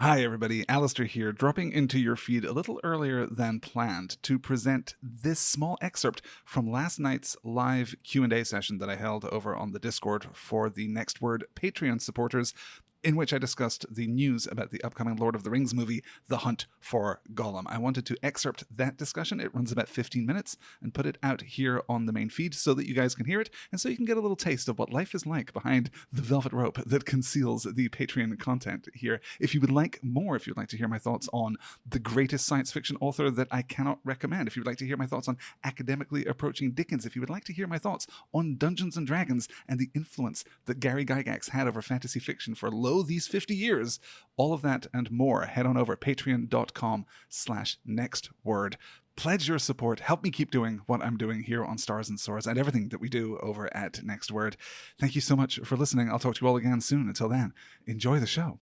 Hi everybody, Alastair here, dropping into your feed a little earlier than planned to present this small excerpt from last night's live Q&A session that I held over on the Discord for the Next Word Patreon supporters, in which I discussed the news about the upcoming Lord of the Rings movie, The Hunt for Gollum. I wanted to excerpt that discussion. It runs about 15 minutes and put it out here on the main feed so that you guys can hear it and so you can get a little taste of what life is like behind the velvet rope that conceals the Patreon content here. If you would like more, if you'd like to hear my thoughts on the greatest science fiction author that I cannot recommend, if you would like to hear my thoughts on academically approaching Dickens, if you would like to hear my thoughts on Dungeons and Dragons and the influence that Gary Gygax had over fantasy fiction for these 50 years, all of that and more, head on over patreon.com/nextword. Pledge your support. Help me keep doing what I'm doing here on Stars and Swords and everything that we do over at Next Word. Thank you so much for listening. I'll talk to you all again soon. Until then, enjoy the show.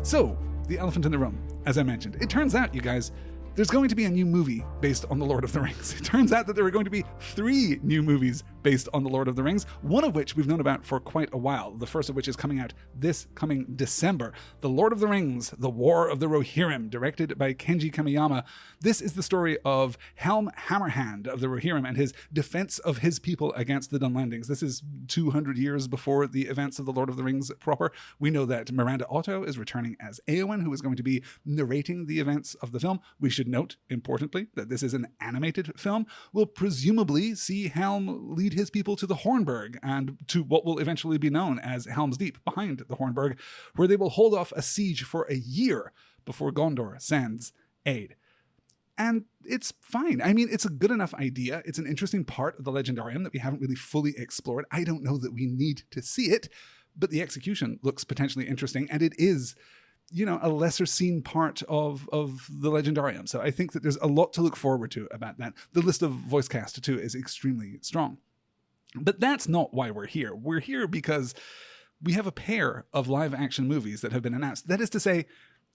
So, the elephant in the room, as I mentioned. It turns out, you guys, there's going to be a new movie based on The Lord of the Rings. It turns out that there are going to be 3 new movies based on The Lord of the Rings, one of which we've known about for quite a while, the first of which is coming out this coming December. The Lord of the Rings, The War of the Rohirrim, directed by Kenji Kamiyama. This is the story of Helm Hammerhand of the Rohirrim and his defense of his people against the Dunlendings. This is 200 years before the events of The Lord of the Rings proper. We know that Miranda Otto is returning as Éowyn, who is going to be narrating the events of the film. We should note, importantly, that this is an animated film. We'll presumably see Helm lead his people to the Hornburg and to what will eventually be known as Helm's Deep behind the Hornburg, where they will hold off a siege for a year before Gondor sends aid. And it's fine. I mean, it's a good enough idea. It's an interesting part of the Legendarium that we haven't really fully explored. I don't know that we need to see it, but the execution looks potentially interesting, and it is, you know, a lesser seen part of the Legendarium. So I think that there's a lot to look forward to about that. The list of voice cast too is extremely strong. But that's not why we're here. We're here because we have a pair of live action movies that have been announced. That is to say,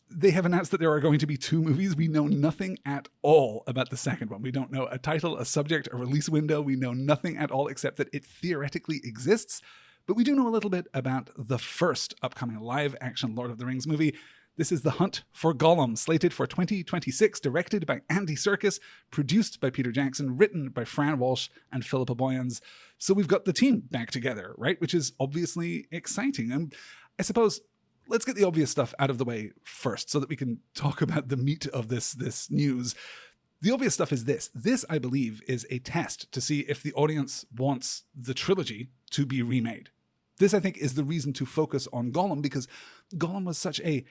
they have announced that there are going to be 2 movies. We know nothing at all about the second one. We don't know a title, a subject, a release window. We know nothing at all except that it theoretically exists. But we do know a little bit about the first upcoming live-action Lord of the Rings movie. This is The Hunt for Gollum, slated for 2026, directed by Andy Serkis, produced by Peter Jackson, written by Fran Walsh and Philippa Boyens. So we've got the team back together, right? Which is obviously exciting. And I suppose let's get the obvious stuff out of the way first so that we can talk about the meat of this news. The obvious stuff is this. This, I believe, is a test to see if the audience wants the trilogy to be remade. This, I think, is the reason to focus on Gollum, because Gollum was such a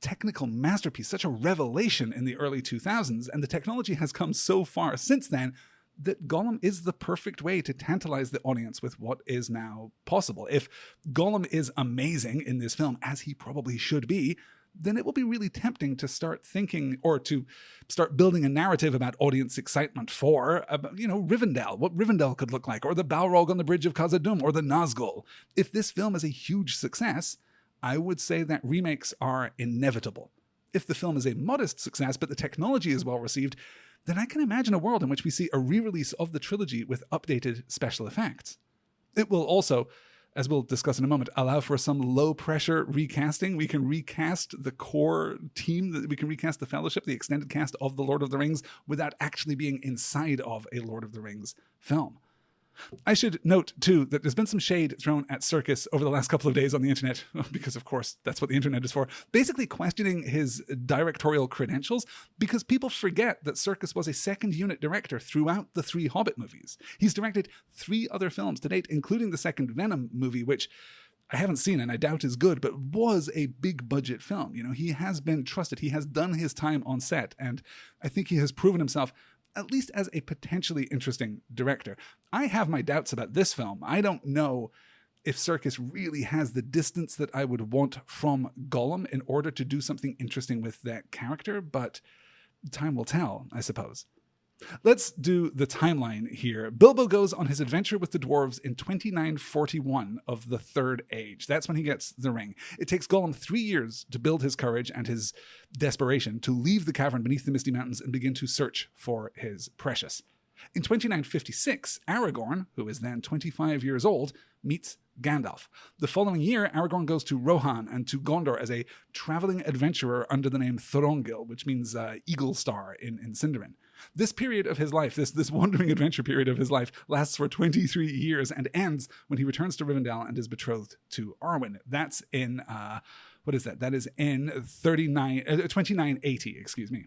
technical masterpiece, such a revelation in the early 2000s, and the technology has come so far since then that Gollum is the perfect way to tantalize the audience with what is now possible. If Gollum is amazing in this film, as he probably should be, then it will be really tempting to start thinking or to start building a narrative about audience excitement for, Rivendell, what Rivendell could look like, or the Balrog on the Bridge of Khazad-dûm, or the Nazgul. If this film is a huge success, I would say that remakes are inevitable. If the film is a modest success, but the technology is well received, then I can imagine a world in which we see a re-release of the trilogy with updated special effects. It will also, as we'll discuss in a moment, allow for some low-pressure recasting. We can recast the core team, we can recast the Fellowship, the extended cast of The Lord of the Rings, without actually being inside of a Lord of the Rings film. I should note, too, that there's been some shade thrown at Serkis over the last couple of days on the internet, because, of course, that's what the internet is for, basically questioning his directorial credentials, because people forget that Serkis was a second-unit director throughout the 3 Hobbit movies. He's directed 3 other films to date, including the second Venom movie, which I haven't seen and I doubt is good, but was a big-budget film. You know, he has been trusted. He has done his time on set, and I think he has proven himself at least as a potentially interesting director. I have my doubts about this film. I don't know if Serkis really has the distance that I would want from Gollum in order to do something interesting with that character, but time will tell, I suppose. Let's do the timeline here. Bilbo goes on his adventure with the dwarves in 2941 of the Third Age. That's when he gets the ring. It takes Gollum 3 years to build his courage and his desperation to leave the cavern beneath the Misty Mountains and begin to search for his precious. In 2956, Aragorn, who is then 25 years old, meets Gandalf. The following year, Aragorn goes to Rohan and to Gondor as a traveling adventurer under the name Thorongil, which means eagle star in Sindarin. This period of his life, this wandering adventure period of his life, lasts for 23 years and ends when he returns to Rivendell and is betrothed to Arwen. That's in, what is that? That is in 2980, excuse me.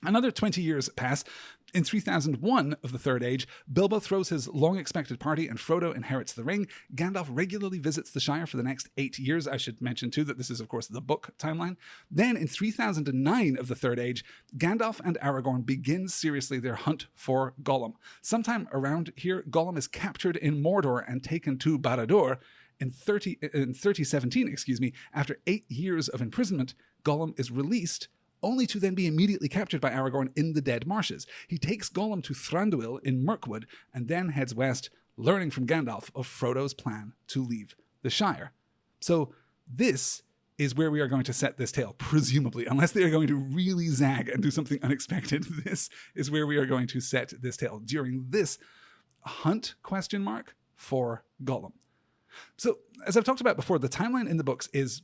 Another 20 years pass. In 3001 of the Third Age, Bilbo throws his long-expected party and Frodo inherits the ring. Gandalf regularly visits the Shire for the next 8 years. I should mention, too, that this is, of course, the book timeline. Then, in 3009 of the Third Age, Gandalf and Aragorn begin seriously their hunt for Gollum. Sometime around here, Gollum is captured in Mordor and taken to Barad-dûr. In 3017, after 8 years of imprisonment, Gollum is released, only to then be immediately captured by Aragorn in the Dead Marshes. He takes Gollum to Thranduil in Mirkwood and then heads west, learning from Gandalf of Frodo's plan to leave the Shire. So this is where we are going to set this tale, presumably, unless they are going to really zag and do something unexpected. This is where we are going to set this tale during this hunt ? For Gollum. So, as I've talked about before, the timeline in the books is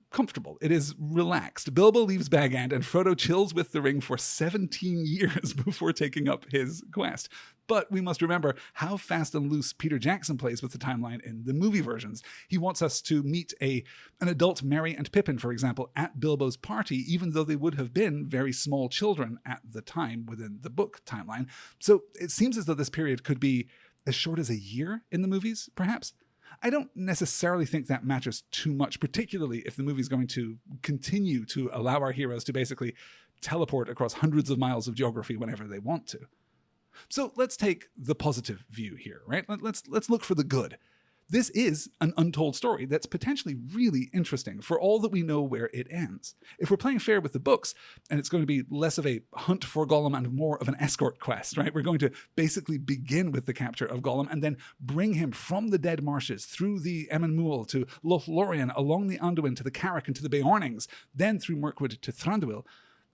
comfortable. It is relaxed. Bilbo leaves Bag End and Frodo chills with the ring for 17 years before taking up his quest. But we must remember how fast and loose Peter Jackson plays with the timeline in the movie versions. He wants us to meet an adult Merry and Pippin, for example, at Bilbo's party, even though they would have been very small children at the time within the book timeline. So it seems as though this period could be as short as a year in the movies, perhaps. I don't necessarily think that matters too much, particularly if the movie's going to continue to allow our heroes to basically teleport across hundreds of miles of geography whenever they want to. So let's take the positive view here, right? Let's look for the good. This is an untold story that's potentially really interesting for all that we know where it ends. If we're playing fair with the books, and it's going to be less of a hunt for Gollum and more of an escort quest, right? We're going to basically begin with the capture of Gollum and then bring him from the Dead Marshes through the Emyn Muil to Lothlorien, along the Anduin to the Carrick and to the Beornings, then through Mirkwood to Thranduil.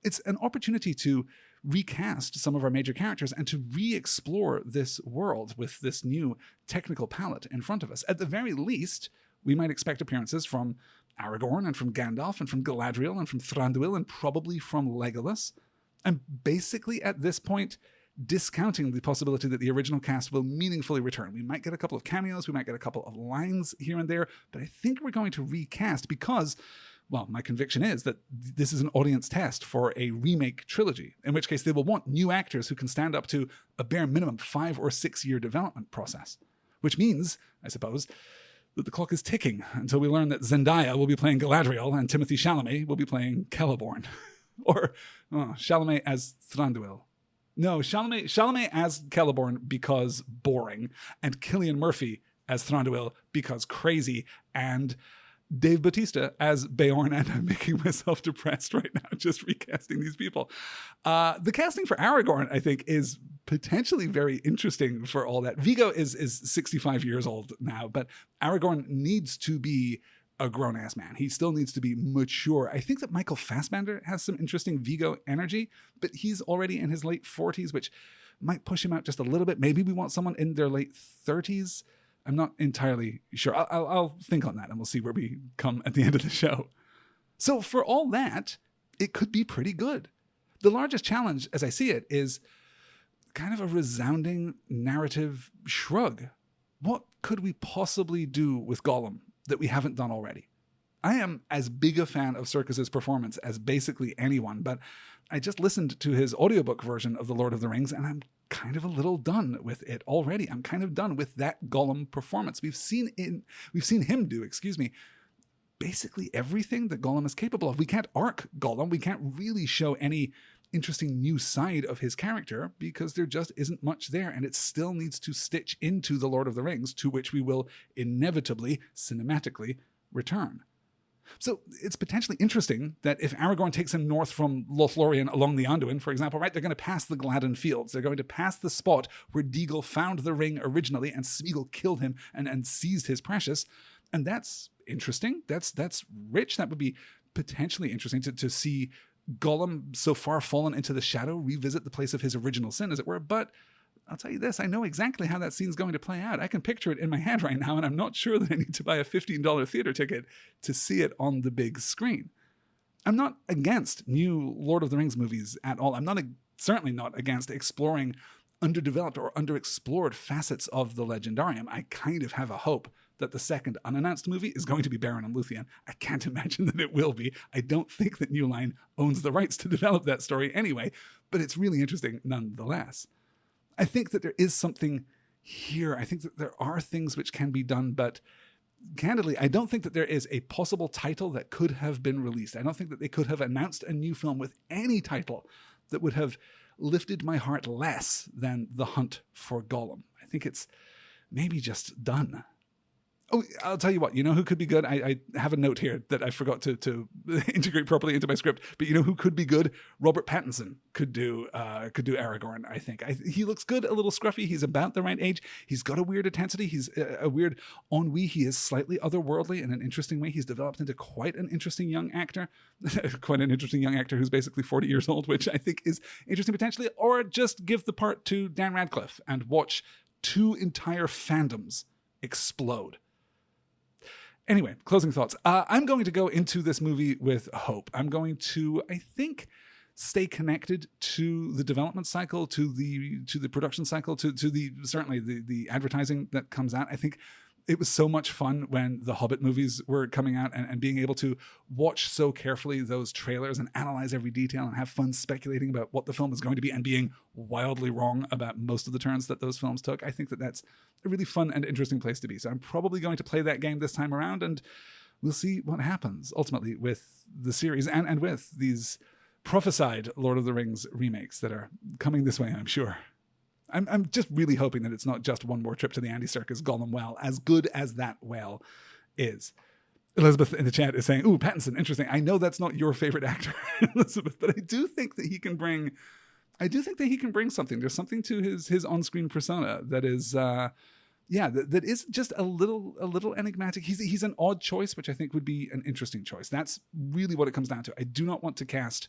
It's an opportunity to recast some of our major characters and to re-explore this world with this new technical palette in front of us. At the very least, we might expect appearances from Aragorn and from Gandalf and from Galadriel and from Thranduil and probably from Legolas. And basically at this point, discounting the possibility that the original cast will meaningfully return. We might get a couple of cameos, we might get a couple of lines here and there, but I think we're going to recast because, well, my conviction is that this is an audience test for a remake trilogy, in which case they will want new actors who can stand up to a bare minimum 5 or 6 year development process. Which means, I suppose, that the clock is ticking until we learn that Zendaya will be playing Galadriel and Timothée Chalamet will be playing Celeborn. Or Chalamet as Thranduil. No, Chalamet as Celeborn because boring, and Cillian Murphy as Thranduil because crazy, and Dave Bautista as Beorn, and I'm making myself depressed right now just recasting these people. The casting for Aragorn, I think, is potentially very interesting for all that. Viggo is 65 years old now, but Aragorn needs to be a grown-ass man. He still needs to be mature. I think that Michael Fassbender has some interesting Viggo energy, but he's already in his late 40s, which might push him out just a little bit. Maybe we want someone in their late 30s. I'm not entirely sure. I'll think on that and we'll see where we come at the end of the show. So for all that, it could be pretty good. The largest challenge, as I see it, is kind of a resounding narrative shrug. What could we possibly do with Gollum that we haven't done already? I am as big a fan of Serkis's performance as basically anyone, but I just listened to his audiobook version of The Lord of the Rings, and I'm kind of a little done with it already. I'm kind of done with that Gollum performance. We've seen him do, basically everything that Gollum is capable of. We can't arc Gollum. We can't really show any interesting new side of his character because there just isn't much there, and it still needs to stitch into The Lord of the Rings, to which we will inevitably, cinematically, return. So it's potentially interesting that if Aragorn takes him north from Lothlorien along the Anduin, for example, right, they're going to pass the Gladden Fields. They're going to pass the spot where Deagle found the ring originally and Smeagol killed him and seized his precious. And that's interesting. That's rich. That would be potentially interesting to see Gollum, so far fallen into the shadow, revisit the place of his original sin, as it were. But I'll tell you this, I know exactly how that scene's going to play out. I can picture it in my head right now, and I'm not sure that I need to buy a $15 theater ticket to see it on the big screen. I'm not against new Lord of the Rings movies at all. I'm certainly not against exploring underdeveloped or underexplored facets of the Legendarium. I kind of have a hope that the second unannounced movie is going to be Beren and Luthien. I can't imagine that it will be. I don't think that New Line owns the rights to develop that story anyway, but it's really interesting nonetheless. I think that there is something here. I think that there are things which can be done, but candidly, I don't think that there is a possible title that could have been released. I don't think that they could have announced a new film with any title that would have lifted my heart less than The Hunt for Gollum. I think it's maybe just done. Oh, I'll tell you what, you know who could be good? I have a note here that I forgot to integrate properly into my script, but you know who could be good? Robert Pattinson could do Aragorn, I think. He looks good, a little scruffy. He's about the right age. He's got a weird intensity. He's a weird ennui. He is slightly otherworldly in an interesting way. He's developed into quite an interesting young actor. Quite an interesting young actor who's basically 40 years old, which I think is interesting potentially. Or just give the part to Dan Radcliffe and watch two entire fandoms explode. Anyway, closing thoughts. I'm going to go into this movie with hope. I'm going to, I think, stay connected to the development cycle, to the production cycle, to certainly the advertising that comes out. I think it was so much fun when the Hobbit movies were coming out and being able to watch so carefully those trailers and analyze every detail and have fun speculating about what the film is going to be and being wildly wrong about most of the turns that those films took. I think that that's a really fun and interesting place to be. So I'm probably going to play that game this time around, and we'll see what happens ultimately with the series and with these prophesied Lord of the Rings remakes that are coming this way, I'm sure. I'm just really hoping that it's not just one more trip to the Andy Serkis Gollum well, as good as that well is. Elizabeth in the chat is saying, ooh, Pattinson, interesting. I know that's not your favorite actor, Elizabeth, but I do think that he can bring something. There's something to his on-screen persona that is that is just a little enigmatic. He's an odd choice, which I think would be an interesting choice. That's really what it comes down to. I do not want to cast,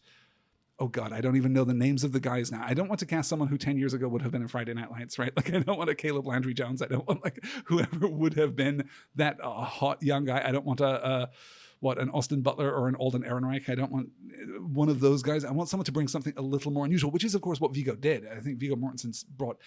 oh God, I don't even know the names of the guys now. I don't want to cast someone who 10 years ago would have been in Friday Night Lights, right? Like, I don't want a Caleb Landry Jones. I don't want like whoever would have been that hot young guy. I don't want an Austin Butler or an Alden Ehrenreich. I don't want one of those guys. I want someone to bring something a little more unusual, which is, of course, what Viggo did. I think Viggo Mortensen's brought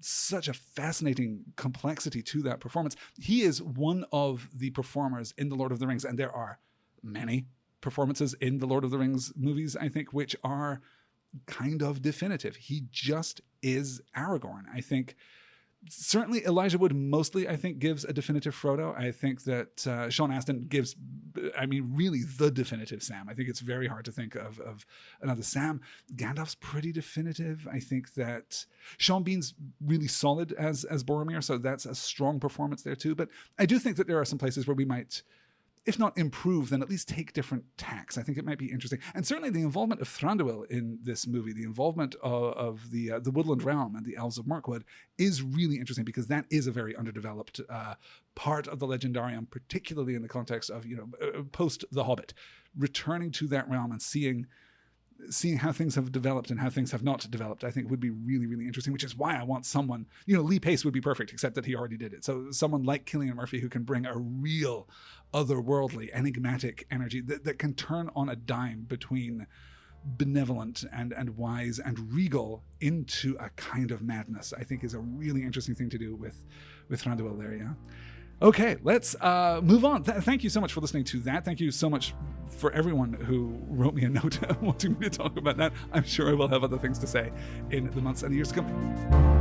such a fascinating complexity to that performance. He is one of the performers in The Lord of the Rings, and there are many performances in the Lord of the Rings movies, I think, which are kind of definitive. He just is Aragorn. I think certainly Elijah Wood mostly, I think, gives a definitive Frodo. I think that Sean Astin gives, really the definitive Sam. I think it's very hard to think of another Sam. Gandalf's pretty definitive. I think that Sean Bean's really solid as Boromir, so that's a strong performance there too. But I do think that there are some places where we might, if not improve, then at least take different tacks. I think it might be interesting. And certainly the involvement of Thranduil in this movie, the involvement of the Woodland Realm and the Elves of Mirkwood is really interesting, because that is a very underdeveloped part of the Legendarium, particularly in the context of, post The Hobbit, returning to that realm and seeing how things have developed and how things have not developed, I think would be really, really interesting, which is why I want someone, Lee Pace would be perfect, except that he already did it. So someone like Cillian Murphy who can bring a real otherworldly, enigmatic energy that can turn on a dime between benevolent and wise and regal into a kind of madness, I think is a really interesting thing to do with Thranduil there, yeah. Okay, let's move on. Thank you so much for listening to that. Thank you so much for everyone who wrote me a note wanting me to talk about that. I'm sure I will have other things to say in the months and the years to come.